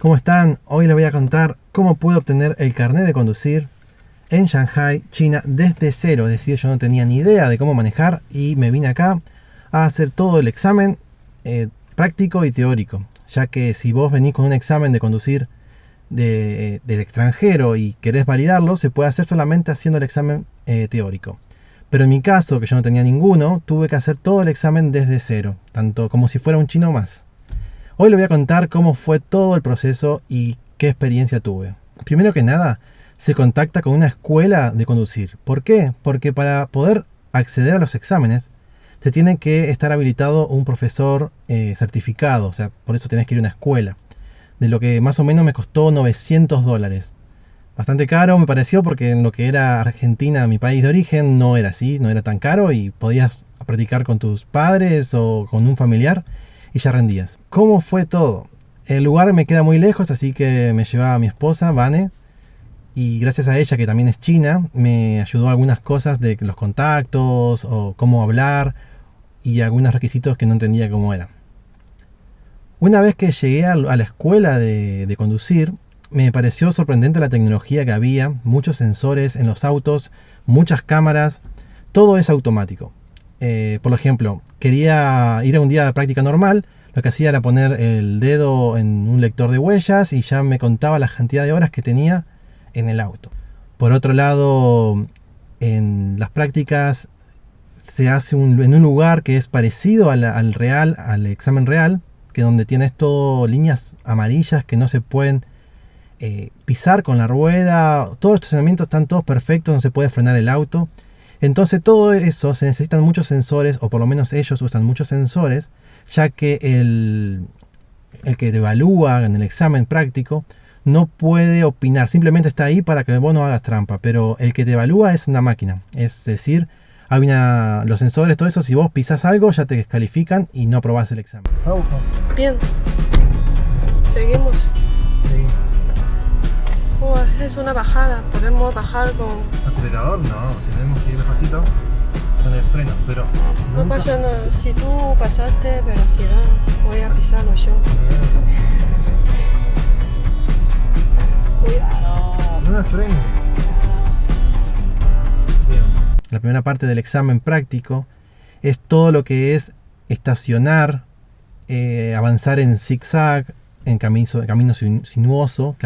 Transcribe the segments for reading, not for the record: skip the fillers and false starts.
¿Cómo están? Hoy les voy a contar cómo pude obtener el carnet de conducir en Shanghai, China, desde cero. Es decir, yo no tenía ni idea de cómo manejar y me vine acá a hacer todo el examen práctico y teórico. Ya que si vos venís con un examen de conducir del extranjero y querés validarlo, se puede hacer solamente haciendo el examen teórico. Pero en mi caso, que yo no tenía ninguno, tuve que hacer todo el examen desde cero, tanto como si fuera un chino más. Hoy les voy a contar cómo fue todo el proceso y qué experiencia tuve. Primero que nada, se contacta con una escuela de conducir. ¿Por qué? Porque para poder acceder a los exámenes, te tiene que estar habilitado un profesor certificado. O sea, por eso tenés que ir a una escuela. De lo que más o menos me costó $900. Bastante caro me pareció, porque en lo que era Argentina, mi país de origen, no era así, no era tan caro y podías practicar con tus padres o con un familiar y ya rendías. ¿Cómo fue todo? El lugar me queda muy lejos, así que me llevaba a mi esposa, Vane, y gracias a ella, que también es china, me ayudó algunas cosas de los contactos o cómo hablar y algunos requisitos que no entendía cómo eran. Una vez que llegué a la escuela de conducir, me pareció sorprendente la tecnología que había, muchos sensores en los autos, muchas cámaras, todo es automático. Por ejemplo, quería ir a un día de práctica normal, lo que hacía era poner el dedo en un lector de huellas y ya me contaba la cantidad de horas que tenía en el auto. Por otro lado, en las prácticas se hace en un lugar que es parecido al examen real, que donde tienes todo líneas amarillas que no se pueden pisar con la rueda, todos los estacionamientos están todos perfectos, no se puede frenar el auto. Entonces todo eso se necesitan muchos sensores, o por lo menos ellos usan muchos sensores, ya que el que te evalúa en el examen práctico no puede opinar, simplemente está ahí para que vos no hagas trampa, pero el que te evalúa es una máquina, es decir, los sensores, todo eso, si vos pisás algo ya te descalifican y no aprobás el examen. Bien, seguimos. Sí. Es una bajada, podemos bajar con... ¿Acelerador? No, tenemos que ir despacito con el freno, pero... No pasa nada, si tú pasaste velocidad, voy a pisarlo yo. Cuidado. No me freno. Bien. La primera parte del examen práctico es todo lo que es estacionar, avanzar en zigzag, en camino sinuoso,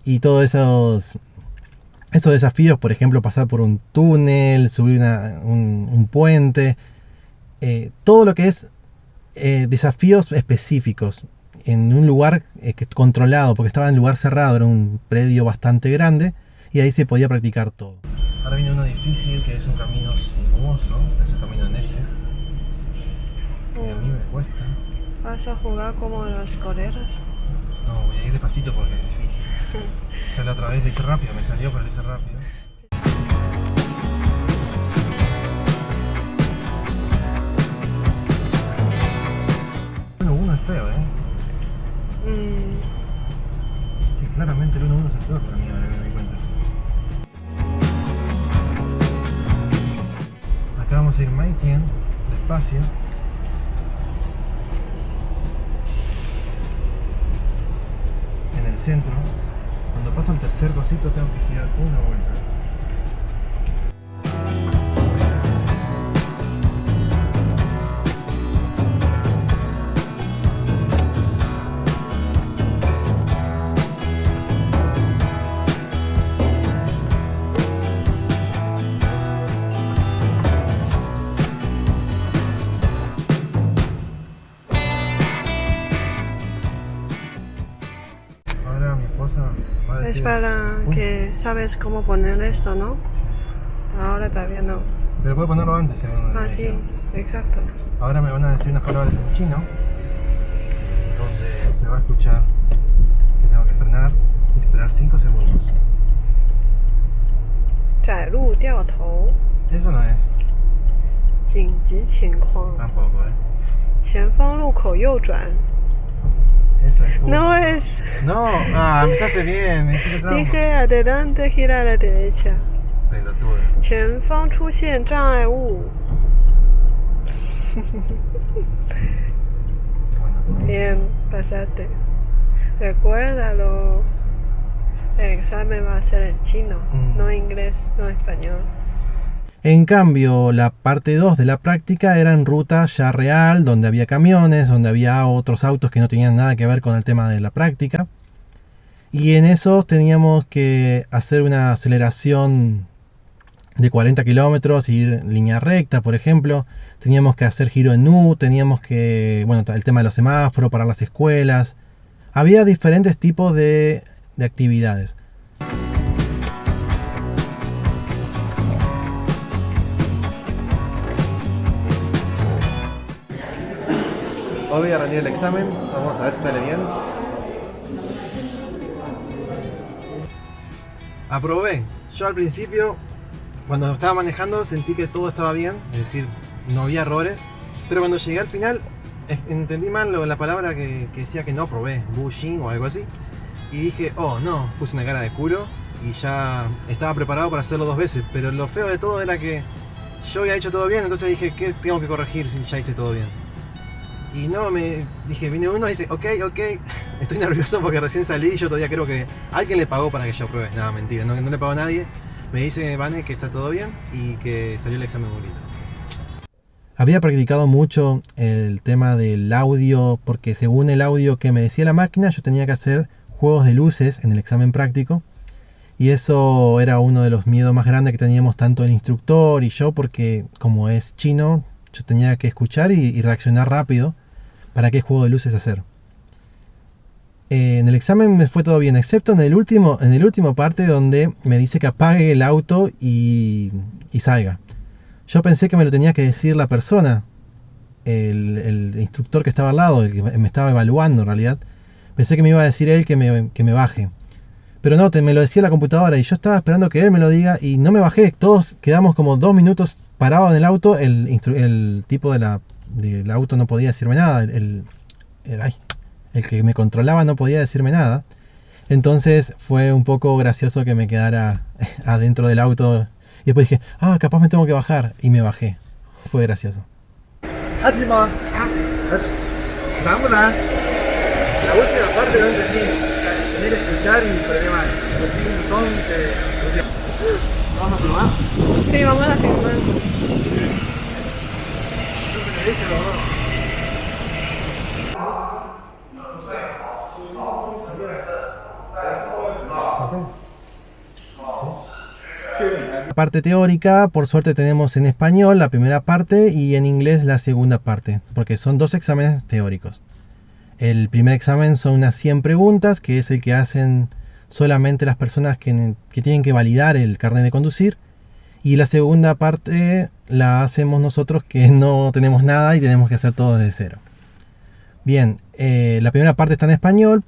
y todos esos desafíos, por ejemplo, pasar por un túnel, subir un puente, todo lo que es desafíos específicos en un lugar controlado, porque estaba en un lugar cerrado, era un predio bastante grande y ahí se podía practicar todo. Ahora viene uno difícil, que es un camino sinuoso, es un camino necio, que a mí me cuesta. ¿Vas a jugar como las coleras? No, voy a ir despacito porque es difícil. Ya la otra vez lo hice rápido, me salió, pero lo hice rápido. El 1-1 es feo, Sí, claramente el 1-1 es el peor para mí, ahora que me di cuenta. Acá vamos a ir Maitien, despacio. En el centro, cuando paso el tercer cosito tengo que girar una vuelta. Es para que sabes cómo poner esto, ¿no? Ahora todavía no. Pero puedo ponerlo antes, según Ah, sí, exacto. Ahora me van a decir unas palabras en chino, donde se va a escuchar que tengo que frenar y esperar 5 segundos. 窄路掉头 Eso no es. 紧急情况 Tampoco, 前方路口右转 Eso es. No es. No, empezaste bien, me hiciste trampa. Dije adelante, gira a la derecha. Pelotudo. 前方出现障碍物 Bueno. Bien, pasaste. recuérdalo, el examen va a ser en chino, no inglés, no español. En cambio, la parte 2 de la práctica era en ruta ya real, donde había camiones, donde había otros autos que no tenían nada que ver con el tema de la práctica. Y en esos teníamos que hacer una aceleración de 40 kilómetros, ir en línea recta, por ejemplo. Teníamos que hacer giro en U, teníamos que, bueno, el tema de los semáforos para las escuelas. Había diferentes tipos de actividades. Hoy voy a rendir el examen, vamos a ver si sale bien. Aprobé. Yo al principio, cuando estaba manejando, sentí que todo estaba bien, es decir, no había errores. Pero cuando llegué al final, entendí mal la palabra que decía que no aprobé, bullshit o algo así. Y dije, oh no, puse una cara de culo y ya estaba preparado para hacerlo 2 veces. Pero lo feo de todo era que yo había hecho todo bien, entonces dije, ¿qué tengo que corregir si ya hice todo bien? Y no, viene uno y dice, ok, estoy nervioso porque recién salí y yo todavía creo que alguien le pagó para que yo apruebe. No, mentira, no le pagó a nadie. Me dice Vane que está todo bien y que salió el examen bonito. Había practicado mucho el tema del audio, porque según el audio que me decía la máquina, yo tenía que hacer juegos de luces en el examen práctico. Y eso era uno de los miedos más grandes que teníamos tanto el instructor y yo, porque como es chino, yo tenía que escuchar y reaccionar rápido para qué juego de luces hacer. En el examen me fue todo bien, excepto en el último parte donde me dice que apague el auto y salga. Yo pensé que me lo tenía que decir la persona, el instructor que estaba al lado, el que me estaba evaluando en realidad. Pensé que me iba a decir él que me baje. Pero no, me lo decía la computadora y yo estaba esperando que él me lo diga y no me bajé. Todos quedamos como 2 minutos parados en el auto. El tipo del auto no podía decirme nada. El que me controlaba no podía decirme nada. Entonces fue un poco gracioso que me quedara adentro del auto. Y después dije, capaz me tengo que bajar. Y me bajé. Fue gracioso. La última parte no entendí. Tener que escuchar y problemas. ¿Vamos a probar? Sí, vamos a filmar. La parte teórica, por suerte tenemos en español la primera parte y en inglés la segunda parte, porque son 2 exámenes teóricos. El primer examen son unas 100 preguntas, que es el que hacen solamente las personas que tienen que validar el carnet de conducir. Y la segunda parte la hacemos nosotros que no tenemos nada y tenemos que hacer todo desde cero. Bien, la primera parte está en español,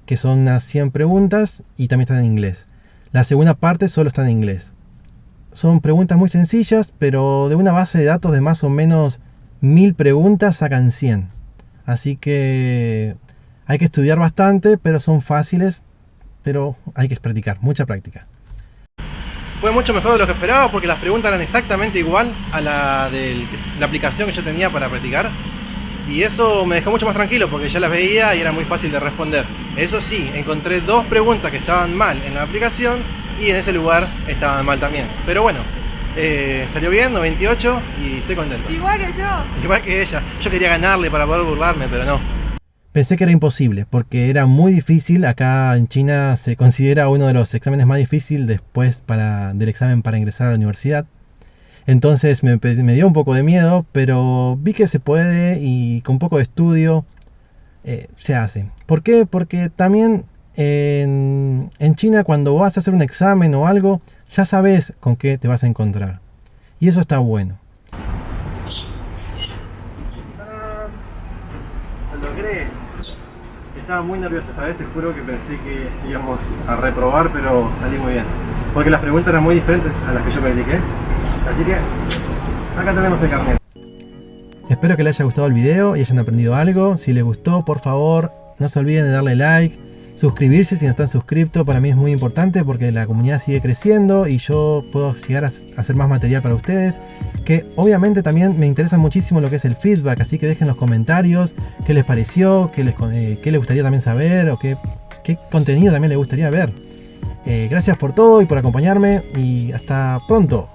que son unas 100 preguntas, y también está en inglés. La segunda parte solo está en inglés. Son preguntas muy sencillas, pero de una base de datos de más o menos 1000 preguntas sacan 100. Así que hay que estudiar bastante, pero son fáciles, pero hay que practicar, mucha práctica. Fue mucho mejor de lo que esperaba porque las preguntas eran exactamente igual a la de la aplicación que yo tenía para practicar. Y eso me dejó mucho más tranquilo porque ya las veía y era muy fácil de responder. Eso sí, encontré 2 preguntas que estaban mal en la aplicación y en ese lugar estaban mal también. Pero bueno, salió bien, 98 y estoy contento. Igual que yo. Igual que ella. Yo quería ganarle para poder burlarme, pero no. Pensé que era imposible porque era muy difícil. Acá en China se considera uno de los exámenes más difíciles después del examen para ingresar a la universidad. Entonces me dio un poco de miedo, pero vi que se puede y con un poco de estudio se hace. ¿Por qué? Porque también en China cuando vas a hacer un examen o algo, ya sabes con qué te vas a encontrar. Y eso está bueno. Lo logré. Estaba muy nervioso esta vez, te juro que pensé que íbamos a reprobar, pero salí muy bien. Porque las preguntas eran muy diferentes a las que yo practiqué. Así que acá tenemos el carnet. Espero que les haya gustado el video y hayan aprendido algo. Si les gustó, por favor, no se olviden de darle like. suscribirse si no están suscriptos. Para mí es muy importante porque la comunidad sigue creciendo y yo puedo llegar a hacer más material para ustedes, que obviamente también me interesa muchísimo lo que es el feedback, así que dejen los comentarios qué les pareció, qué les gustaría también saber o qué contenido también les gustaría ver. Gracias por todo y por acompañarme y hasta pronto.